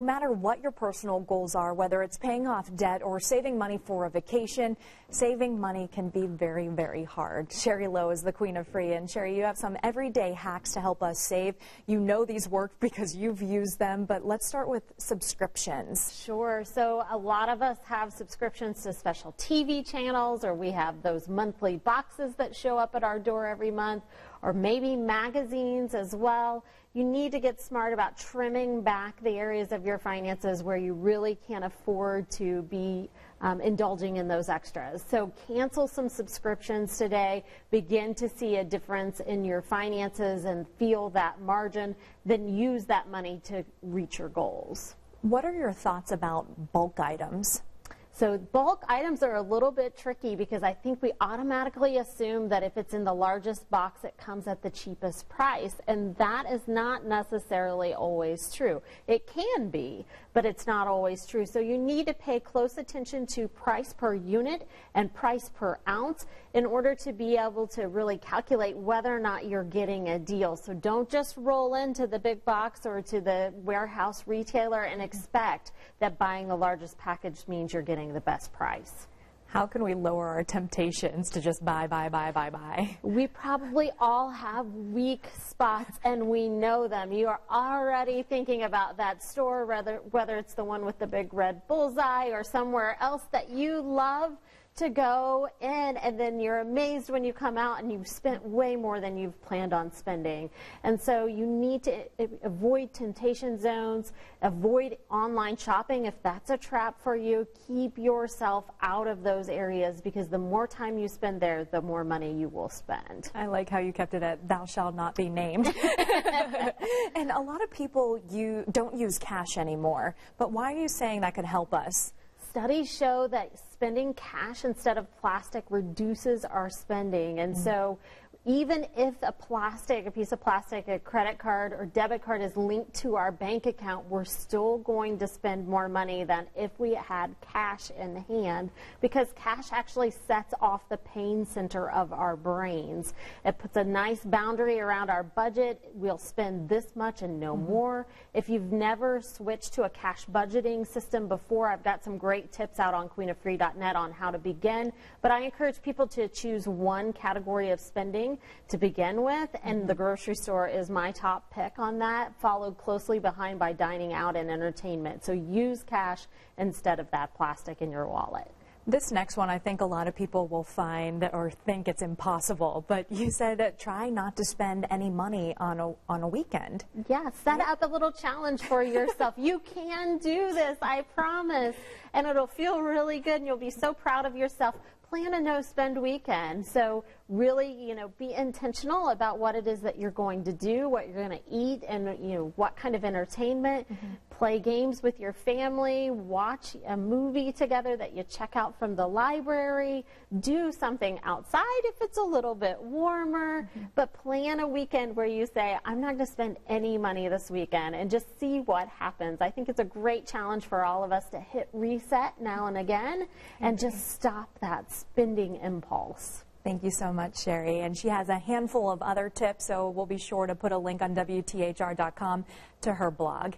No matter what your personal goals are, whether it's paying off debt or saving money for a vacation, saving money can be very, very hard. Sherry Lowe is the queen of free. And Sherry, you have some everyday hacks to help us save. You know these work because you've used them, but let's start with subscriptions. Sure. So a lot of us have subscriptions to special TV channels, or we have those monthly boxes that show up at our door every month, or maybe magazines as well. You need to get smart about trimming back the areas of your finances where you really can't afford to be indulging in those extras. So cancel some subscriptions today, begin to see a difference in your finances and feel that margin, then use that money to reach your goals. What are your thoughts about bulk items? So bulk items are a little bit tricky because I think we automatically assume that if it's in the largest box, it comes at the cheapest price. And that is not necessarily always true. It can be, but it's not always true. So you need to pay close attention to price per unit and price per ounce in order to be able to really calculate whether or not you're getting a deal. So don't just roll into the big box or to the warehouse retailer and expect that buying the largest package means you're getting the best price. How can we lower our temptations to just buy? We probably all have weak spots, and we know them. You are already thinking about that store, whether it's the one with the big red bullseye or somewhere else that you love to go in, and then you're amazed when you come out and you've spent way more than you've planned on spending. And so you need to avoid temptation zones, avoid online shopping if that's a trap for you. Keep yourself out of those areas because the more time you spend there, the more money you will spend. I like how you kept it at thou shalt not be named. And a lot of people don't use cash anymore, but why are you saying that could help us? Studies show that spending cash instead of plastic reduces our spending. And so even if a piece of plastic, a credit card or debit card is linked to our bank account, we're still going to spend more money than if we had cash in hand, because cash actually sets off the pain center of our brains. It puts a nice boundary around our budget. We'll spend this much and no more. If you've never switched to a cash budgeting system before, I've got some great tips out on queenoffree.net on how to begin. But I encourage people to choose one category of spending to begin with, and the grocery store is my top pick on that, followed closely behind by dining out and entertainment. So use cash instead of that plastic in your wallet. This next one, I think a lot of people will find or think it's impossible, but you said try not to spend any money on a weekend. Yeah, set up a little challenge for yourself. You can do this, I promise, and it'll feel really good, and you'll be so proud of yourself. Plan a no-spend weekend. So really, be intentional about what it is that you're going to do, what you're going to eat, and, what kind of entertainment. Play games with your family, watch a movie together that you check out from the library, do something outside if it's a little bit warmer, but plan a weekend where you say, I'm not going to spend any money this weekend, and just see what happens. I think it's a great challenge for all of us to hit reset now and again and just stop that spending impulse. Thank you so much, Sherry. And she has a handful of other tips, so we'll be sure to put a link on WTHR.com to her blog.